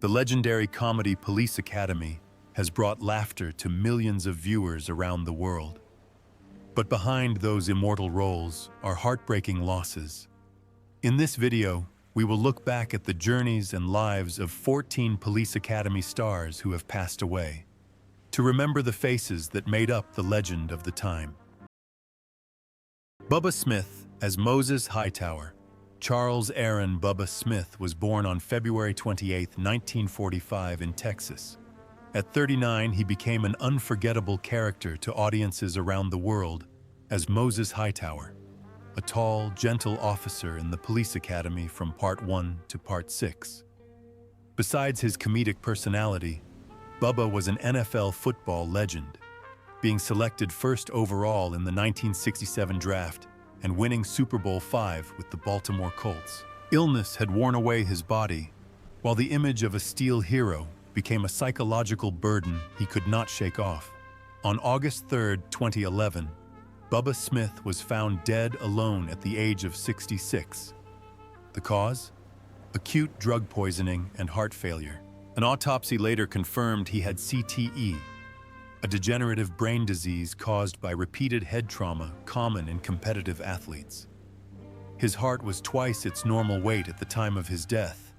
The legendary comedy Police Academy has brought laughter to millions of viewers around the world. But behind those immortal roles are heartbreaking losses. In this video, we will look back at the journeys and lives of 14 Police Academy stars who have passed away, to remember the faces that made up the legend of the time. Bubba Smith as Moses Hightower. Charles Aaron Bubba Smith was born on February 28, 1945 in Texas. At 39, he became an unforgettable character to audiences around the world as Moses Hightower, a tall, gentle officer in the police academy from Part 1 to Part 6. Besides his comedic personality, Bubba was an NFL football legend, being selected first overall in the 1967 draft and winning Super Bowl V with the Baltimore Colts. Illness had worn away his body, while the image of a steel hero became a psychological burden he could not shake off. On August 3, 2011, Bubba Smith was found dead alone at the age of 66. The cause? Acute drug poisoning and heart failure. An autopsy later confirmed he had CTE, a degenerative brain disease caused by repeated head trauma common in competitive athletes. His heart was twice its normal weight at the time of his death,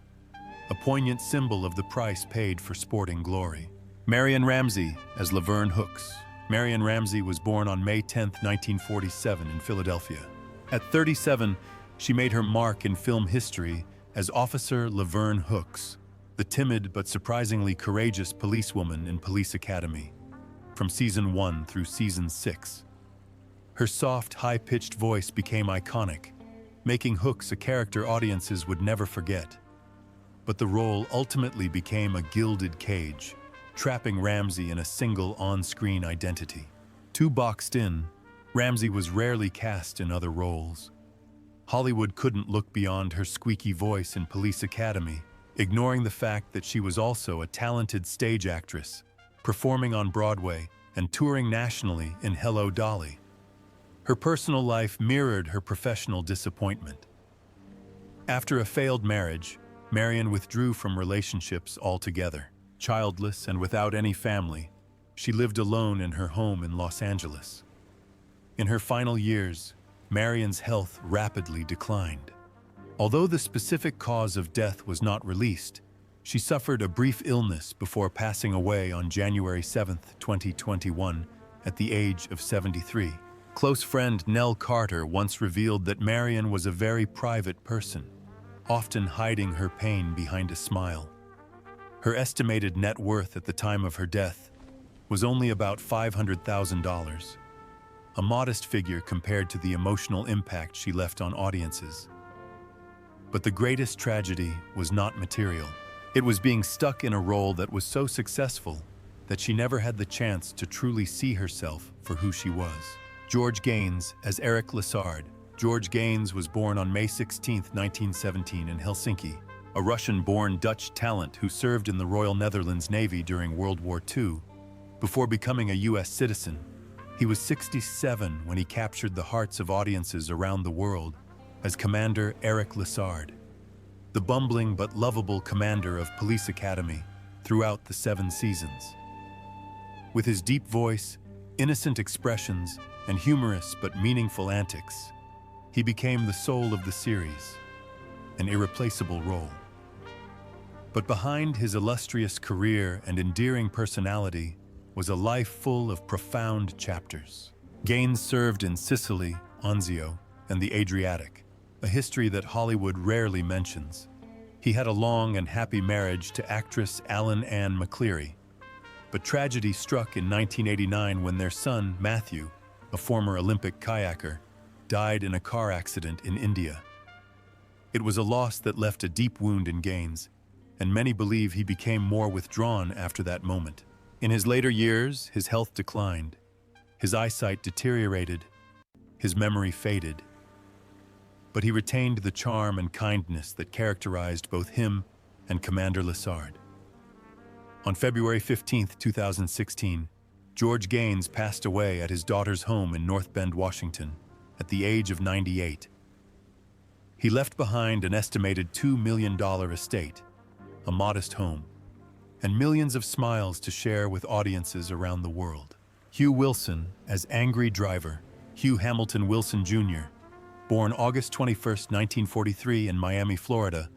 a poignant symbol of the price paid for sporting glory. Marion Ramsey as Laverne Hooks. Marion Ramsey was born on May 10, 1947 in Philadelphia. At 37, she made her mark in film history as Officer Laverne Hooks, the timid but surprisingly courageous policewoman in Police Academy, from Season 1 through Season 6. Her soft, high-pitched voice became iconic, making Hooks a character audiences would never forget. But the role ultimately became a gilded cage, trapping Ramsey in a single on-screen identity. Too boxed in, Ramsey was rarely cast in other roles. Hollywood couldn't look beyond her squeaky voice in Police Academy, ignoring the fact that she was also a talented stage actress, performing on Broadway and touring nationally in Hello, Dolly. Her personal life mirrored her professional disappointment. After a failed marriage, Marion withdrew from relationships altogether. Childless and without any family, she lived alone in her home in Los Angeles. In her final years, Marion's health rapidly declined. Although the specific cause of death was not released, she suffered a brief illness before passing away on January 7, 2021, at the age of 73. Close friend Nell Carter once revealed that Marion was a very private person, often hiding her pain behind a smile. Her estimated net worth at the time of her death was only about $500,000, a modest figure compared to the emotional impact she left on audiences. But the greatest tragedy was not material. It was being stuck in a role that was so successful that she never had the chance to truly see herself for who she was. George Gaines as Eric Lessard. George Gaines was born on May 16, 1917 in Helsinki, a Russian-born Dutch talent who served in the Royal Netherlands Navy during World War II. Before becoming a U.S. citizen, he was 67 when he captured the hearts of audiences around the world as Commander Eric Lessard, the bumbling but lovable commander of Police Academy throughout the 7 seasons. With his deep voice, innocent expressions, and humorous but meaningful antics, he became the soul of the series, an irreplaceable role. But behind his illustrious career and endearing personality was a life full of profound chapters. Gaines served in Sicily, Anzio, and the Adriatic, a history that Hollywood rarely mentions. He had a long and happy marriage to actress Alan Ann McCleary, but tragedy struck in 1989 when their son, Matthew, a former Olympic kayaker, died in a car accident in India. It was a loss that left a deep wound in Gaines, and many believe he became more withdrawn after that moment. In his later years, his health declined, his eyesight deteriorated, his memory faded. But he retained the charm and kindness that characterized both him and Commander Lessard. On February 15, 2016, George Gaines passed away at his daughter's home in North Bend, Washington, at the age of 98. He left behind an estimated $2 million estate, a modest home, and millions of smiles to share with audiences around the world. Hugh Wilson, as Angry Driver, Hugh Hamilton Wilson Jr., born August 21, 1943 in Miami, Florida,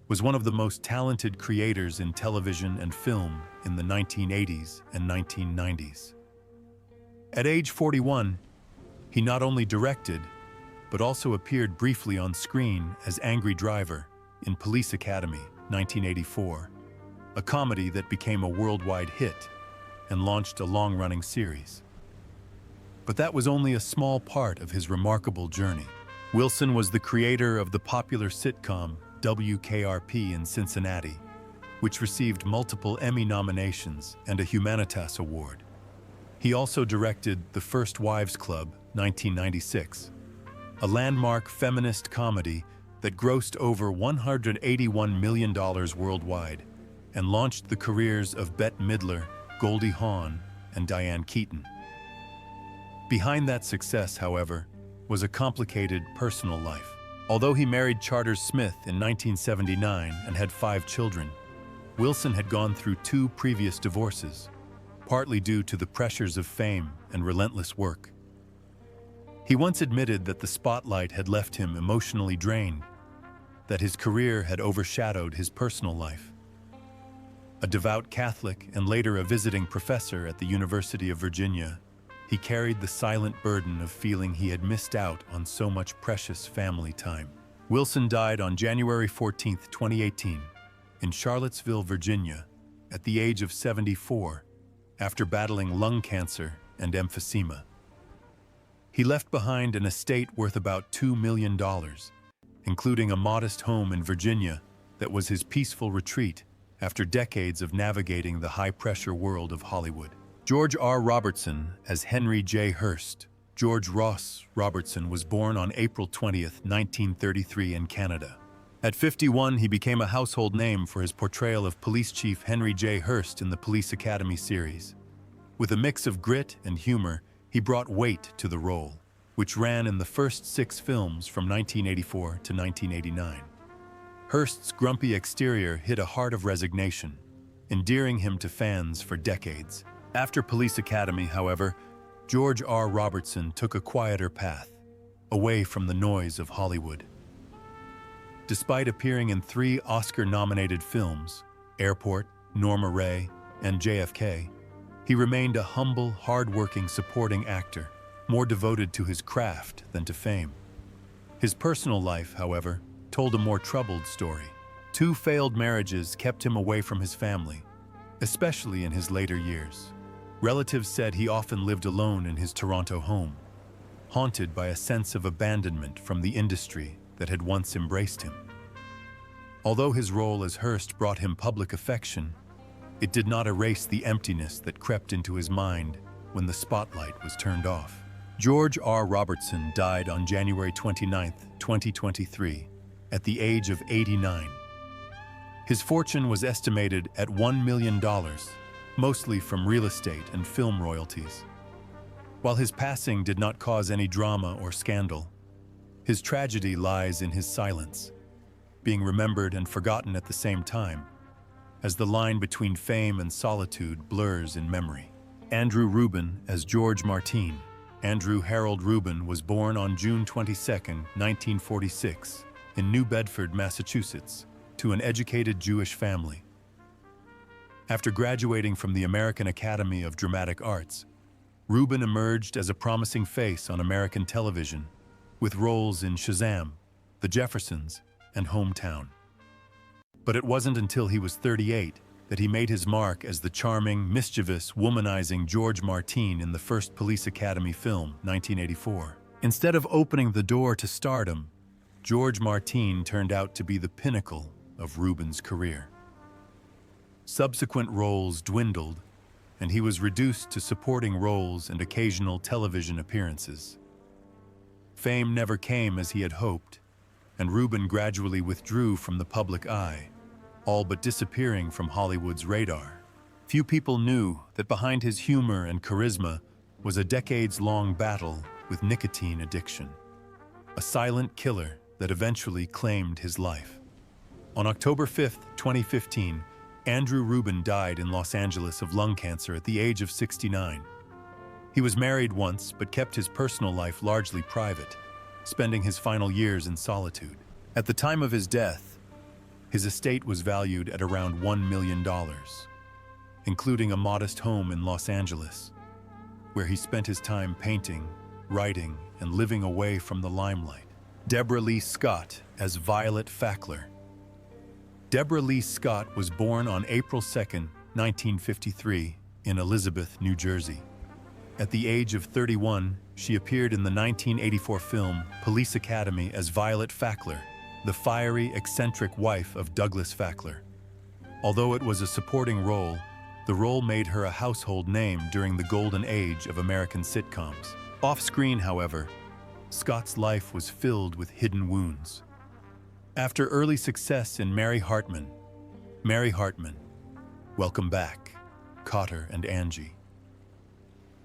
was one of the most talented creators in television and film in the 1980s and 1990s. At age 41, he not only directed, but also appeared briefly on screen as Angry Driver in Police Academy, 1984, a comedy that became a worldwide hit and launched a long-running series. But that was only a small part of his remarkable journey. Wilson was the creator of the popular sitcom WKRP in Cincinnati, which received multiple Emmy nominations and a Humanitas Award. He also directed The First Wives Club, 1996, a landmark feminist comedy that grossed over $181 million worldwide and launched the careers of Bette Midler, Goldie Hawn, and Diane Keaton. Behind that success, however, was a complicated personal life. Although he married Charters Smith in 1979 and had 5 children, Wilson had gone through 2 previous divorces, partly due to the pressures of fame and relentless work. He once admitted that the spotlight had left him emotionally drained, that his career had overshadowed his personal life. A devout Catholic and later a visiting professor at the University of Virginia, he carried the silent burden of feeling he had missed out on so much precious family time. Wilson died on January 14, 2018, in Charlottesville, Virginia, at the age of 74, after battling lung cancer and emphysema. He left behind an estate worth about $2 million, including a modest home in Virginia that was his peaceful retreat after decades of navigating the high-pressure world of Hollywood. George R. Robertson as Henry J. Hearst. George Ross Robertson was born on April 20, 1933 in Canada. At 51, he became a household name for his portrayal of Police Chief Henry J. Hearst in the Police Academy series. With a mix of grit and humor, he brought weight to the role, which ran in the first 6 films from 1984 to 1989. Hearst's grumpy exterior hid a heart of resignation, endearing him to fans for decades. After Police Academy, however, George R. Robertson took a quieter path, away from the noise of Hollywood. Despite appearing in 3 Oscar-nominated films, Airport, Norma Rae, and JFK, he remained a humble, hard-working supporting actor, more devoted to his craft than to fame. His personal life, however, told a more troubled story. 2 failed marriages kept him away from his family, especially in his later years. Relatives said he often lived alone in his Toronto home, haunted by a sense of abandonment from the industry that had once embraced him. Although his role as Hearst brought him public affection, it did not erase the emptiness that crept into his mind when the spotlight was turned off. George R. Robertson died on January 29, 2023, at the age of 89. His fortune was estimated at $1 million, mostly from real estate and film royalties. While his passing did not cause any drama or scandal, his tragedy lies in his silence, being remembered and forgotten at the same time, as the line between fame and solitude blurs in memory. Andrew Rubin as George Martine. Andrew Harold Rubin was born on June 22, 1946, in New Bedford, Massachusetts, to an educated Jewish family. After graduating from the American Academy of Dramatic Arts, Rubin emerged as a promising face on American television, with roles in Shazam, The Jeffersons, and Hometown. But it wasn't until he was 38 that he made his mark as the charming, mischievous, womanizing George Martine in the first Police Academy film, 1984. Instead of opening the door to stardom, George Martine turned out to be the pinnacle of Rubin's career. Subsequent roles dwindled, and he was reduced to supporting roles and occasional television appearances. Fame never came as he had hoped, and Rubin gradually withdrew from the public eye, all but disappearing from Hollywood's radar. Few people knew that behind his humor and charisma was a decades-long battle with nicotine addiction, a silent killer that eventually claimed his life. On October 5, 2015, Andrew Rubin died in Los Angeles of lung cancer at the age of 69. He was married once, but kept his personal life largely private, spending his final years in solitude. At the time of his death, his estate was valued at around $1 million, including a modest home in Los Angeles, where he spent his time painting, writing, and living away from the limelight. Deborah Lee Scott as Violet Fackler. Deborah Lee Scott was born on April 2, 1953, in Elizabeth, New Jersey. At the age of 31, she appeared in the 1984 film Police Academy as Violet Fackler, the fiery, eccentric wife of Douglas Fackler. Although it was a supporting role, the role made her a household name during the golden age of American sitcoms. Off-screen, however, Scott's life was filled with hidden wounds. After early success in Mary Hartman, Welcome Back, Cotter and Angie,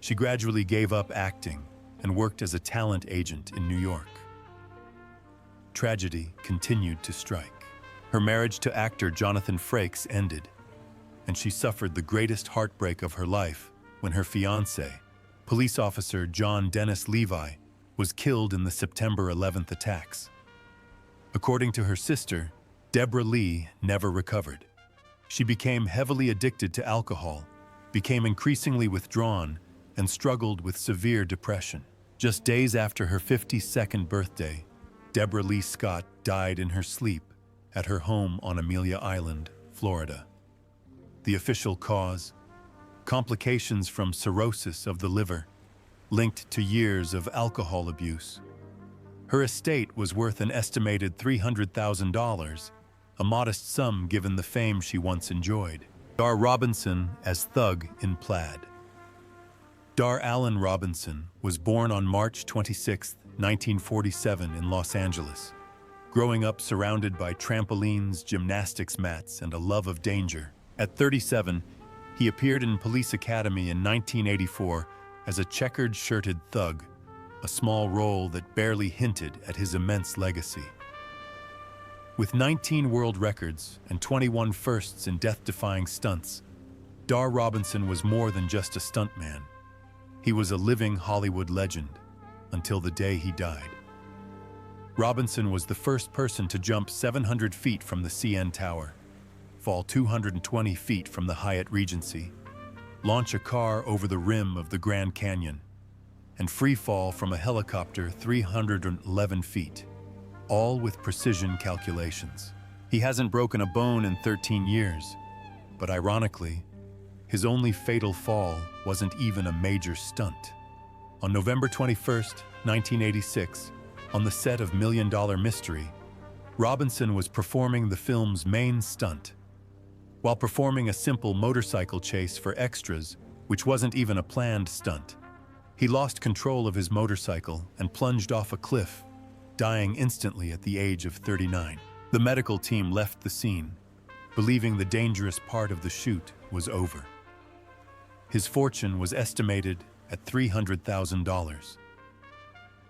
she gradually gave up acting and worked as a talent agent in New York. Tragedy continued to strike. Her marriage to actor Jonathan Frakes ended, and she suffered the greatest heartbreak of her life when her fiancé, police officer John Dennis Levi, was killed in the September 11th attacks. According to her sister, Deborah Lee never recovered. She became heavily addicted to alcohol, became increasingly withdrawn, and struggled with severe depression. Just days after her 52nd birthday, Deborah Lee Scott died in her sleep at her home on Amelia Island, Florida. The official cause: complications from cirrhosis of the liver, linked to years of alcohol abuse. Her estate was worth an estimated $300,000, a modest sum given the fame she once enjoyed. Dar Robinson as Thug in Plaid. Dar Allen Robinson was born on March 26, 1947 in Los Angeles. Growing up surrounded by trampolines, gymnastics mats, and a love of danger. At 37, he appeared in Police Academy in 1984 as a checkered-shirted thug, a small role that barely hinted at his immense legacy. With 19 world records and 21 firsts in death-defying stunts, Dar Robinson was more than just a stuntman. He was a living Hollywood legend until the day he died. Robinson was the first person to jump 700 feet from the CN Tower, fall 220 feet from the Hyatt Regency, launch a car over the rim of the Grand Canyon, and free fall from a helicopter 311 feet, all with precision calculations. He hasn't broken a bone in 13 years, but ironically, his only fatal fall wasn't even a major stunt. On November 21, 1986, on the set of Million Dollar Mystery, Robinson was performing the film's main stunt. While performing a simple motorcycle chase for extras, which wasn't even a planned stunt, he lost control of his motorcycle and plunged off a cliff, dying instantly at the age of 39. The medical team left the scene, believing the dangerous part of the shoot was over. His fortune was estimated at $300,000.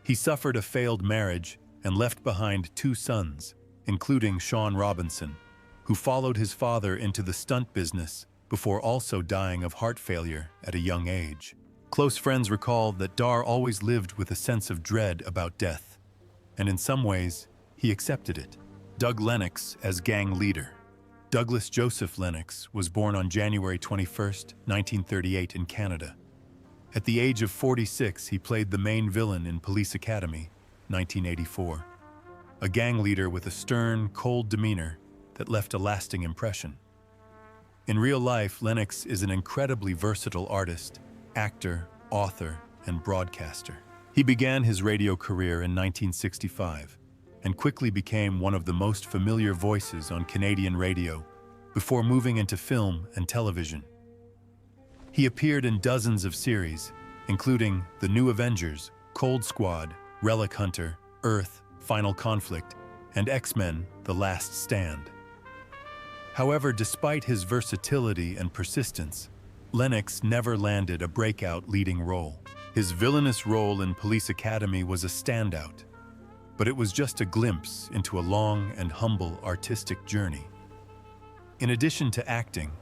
He suffered a failed marriage and left behind 2 sons, including Sean Robinson, who followed his father into the stunt business before also dying of heart failure at a young age. Close friends recall that Dar always lived with a sense of dread about death, and in some ways, he accepted it. Doug Lennox as gang leader. Douglas Joseph Lennox was born on January 21, 1938 in Canada. At the age of 46, he played the main villain in Police Academy, 1984. A gang leader with a stern, cold demeanor that left a lasting impression. In real life, Lennox is an incredibly versatile artist, actor, author, and broadcaster. He began his radio career in 1965 and quickly became one of the most familiar voices on Canadian radio before moving into film and television. He appeared in dozens of series, including The New Avengers, Cold Squad, Relic Hunter, Earth, Final Conflict, and X-Men: The Last Stand. However, despite his versatility and persistence, Lennox never landed a breakout leading role. His villainous role in Police Academy was a standout, but it was just a glimpse into a long and humble artistic journey. In addition to acting,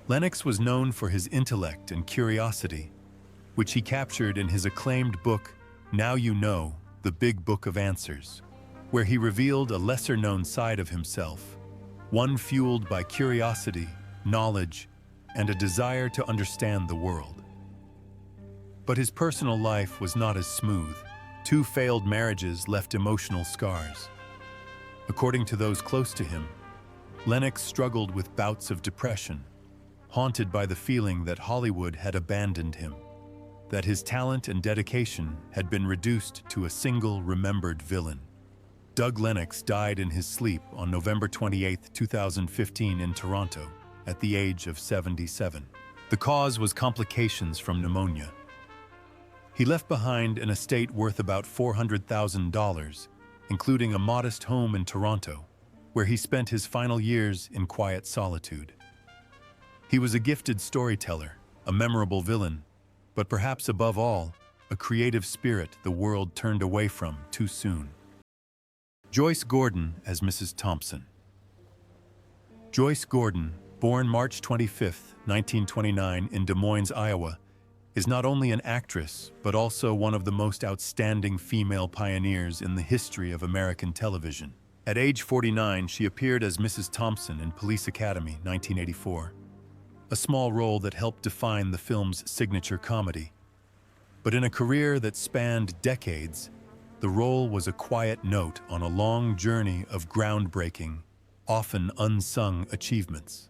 Lennox was known for his intellect and curiosity, which he captured in his acclaimed book, Now You Know, The Big Book of Answers, where he revealed a lesser-known side of himself, one fueled by curiosity, knowledge, and a desire to understand the world. But his personal life was not as smooth. 2 failed marriages left emotional scars. According to those close to him, Lennox struggled with bouts of depression, haunted by the feeling that Hollywood had abandoned him, that his talent and dedication had been reduced to a single remembered villain. Doug Lennox died in his sleep on November 28, 2015 in Toronto, at the age of 77. The cause was complications from pneumonia. He left behind an estate worth about $400,000, including a modest home in Toronto, where he spent his final years in quiet solitude. He was a gifted storyteller, a memorable villain, but perhaps above all, a creative spirit the world turned away from too soon. Joyce Gordon as Mrs. Thompson. Joyce Gordon, born March 25, 1929 in Des Moines, Iowa, is not only an actress, but also one of the most outstanding female pioneers in the history of American television. At age 49, she appeared as Mrs. Thompson in Police Academy, 1984, a small role that helped define the film's signature comedy. But in a career that spanned decades, the role was a quiet note on a long journey of groundbreaking, often unsung achievements.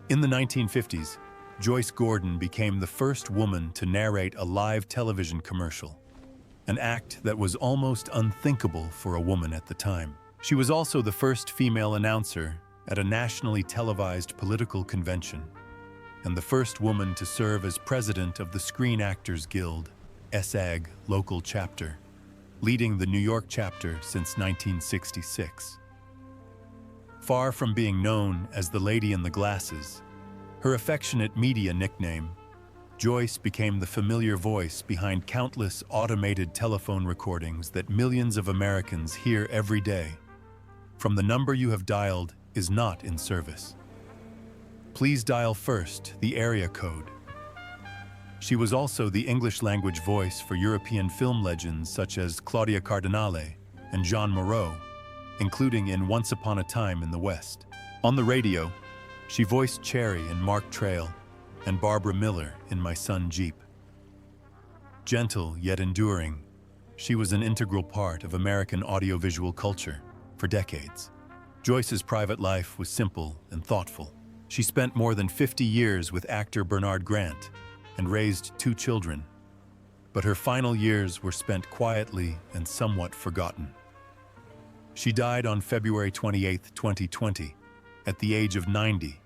In the 1950s, Joyce Gordon became the first woman to narrate a live television commercial, an act that was almost unthinkable for a woman at the time. She was also the first female announcer at a nationally televised political convention, and the first woman to serve as president of the Screen Actors Guild, SAG, local chapter, leading the New York chapter since 1966. Far from being known as the Lady in the Glasses, her affectionate media nickname, Joyce became the familiar voice behind countless automated telephone recordings that millions of Americans hear every day. From the number you have dialed is not in service. Please dial first the area code. She was also the English-language voice for European film legends such as Claudia Cardinale and Jean Moreau, including in Once Upon a Time in the West. On the radio, she voiced Cherry in Mark Trail and Barbara Miller in My Son Jeep. Gentle yet enduring, she was an integral part of American audiovisual culture for decades. Joyce's private life was simple and thoughtful. She spent more than 50 years with actor Bernard Grant and raised 2 children, but her final years were spent quietly and somewhat forgotten. She died on February 28, 2020, at the age of 90,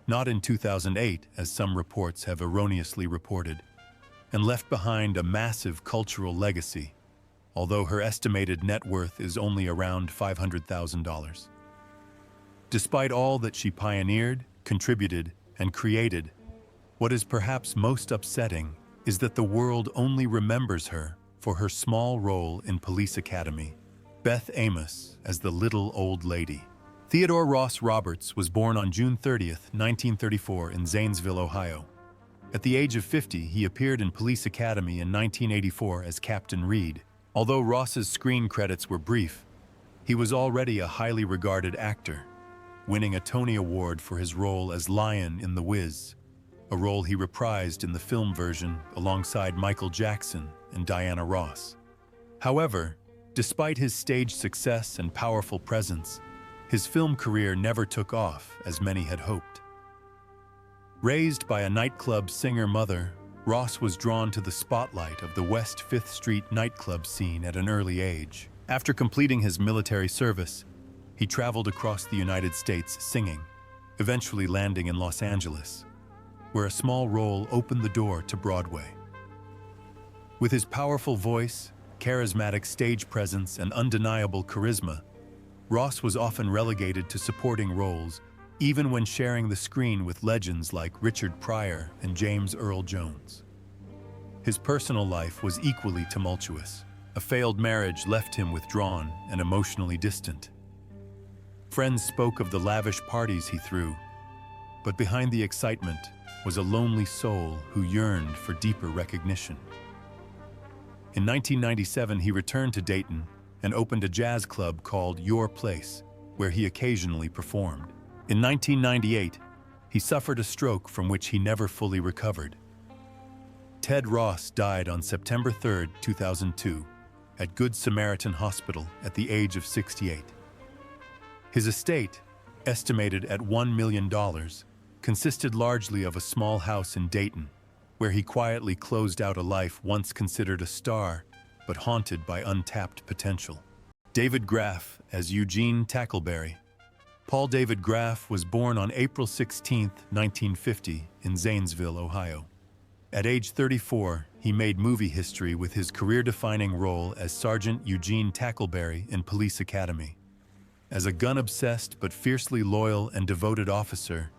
not in 2008, as some reports have erroneously reported, and left behind a massive cultural legacy, although her estimated net worth is only around $500,000. Despite all that she pioneered, contributed, and created, what is perhaps most upsetting is that the world only remembers her for her small role in Police Academy, Beth Amos as the little old lady. Theodore Ross Roberts was born on June 30, 1934 in Zanesville, Ohio. At the age of 50, he appeared in Police Academy in 1984 as Captain Reed. Although Ross's screen credits were brief, he was already a highly regarded actor, winning a Tony Award for his role as Lion in The Wiz, a role he reprised in the film version alongside Michael Jackson and Diana Ross. However, despite his stage success and powerful presence, his film career never took off as many had hoped. Raised by a nightclub singer mother, Ross was drawn to the spotlight of the West 5th Street nightclub scene at an early age. After completing his military service, he traveled across the United States singing, eventually landing in Los Angeles, where a small role opened the door to Broadway. With his powerful voice, charismatic stage presence, and undeniable charisma, Ross was often relegated to supporting roles, even when sharing the screen with legends like Richard Pryor and James Earl Jones. His personal life was equally tumultuous. A failed marriage left him withdrawn and emotionally distant. Friends spoke of the lavish parties he threw, But behind the excitement was a lonely soul who yearned for deeper recognition. In 1997, he returned to Dayton and opened a jazz club called Your Place, where he occasionally performed. In 1998, he suffered a stroke from which he never fully recovered. Ted Ross died on September 3, 2002, at Good Samaritan Hospital at the age of 68. His estate, estimated at $1 million, consisted largely of a small house in Dayton, where he quietly closed out a life once considered a star, but haunted by untapped potential. David Graff as Eugene Tackleberry. Paul David Graff was born on April 16, 1950, in Zanesville, Ohio. At age 34, he made movie history with his career-defining role as Sergeant Eugene Tackleberry in Police Academy. As a gun-obsessed but fiercely loyal and devoted officer,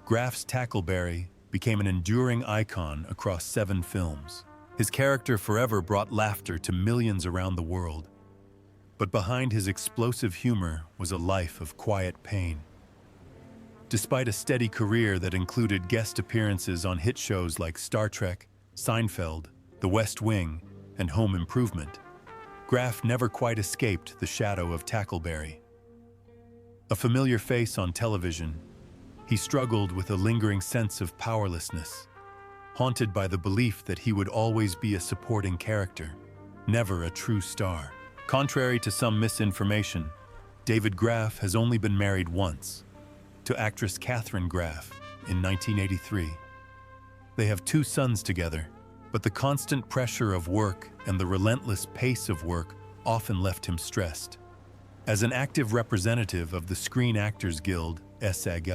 Graff's Tackleberry became an enduring icon across 7 films. His character forever brought laughter to millions around the world. But behind his explosive humor was a life of quiet pain. Despite a steady career that included guest appearances on hit shows like Star Trek, Seinfeld, The West Wing, and Home Improvement, Graff never quite escaped the shadow of Tackleberry. A familiar face on television, he struggled with a lingering sense of powerlessness, haunted by the belief that he would always be a supporting character, never a true star. Contrary to some misinformation, David Graff has only been married once, to actress Katharine Graff in 1983. They have 2 sons together, but the constant pressure of work and the relentless pace of work often left him stressed. As an active representative of the Screen Actors Guild, SAG,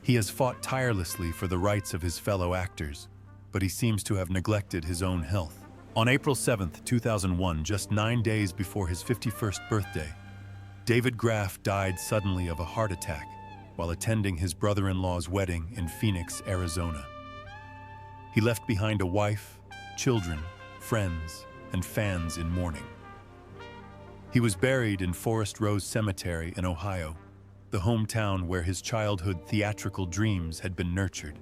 he has fought tirelessly for the rights of his fellow actors, but he seems to have neglected his own health. On April 7, 2001, just 9 days before his 51st birthday, David Graff died suddenly of a heart attack while attending his brother-in-law's wedding in Phoenix, Arizona. He left behind a wife, children, friends, and fans in mourning. He was buried in Forest Rose Cemetery in Ohio, the hometown where his childhood theatrical dreams had been nurtured.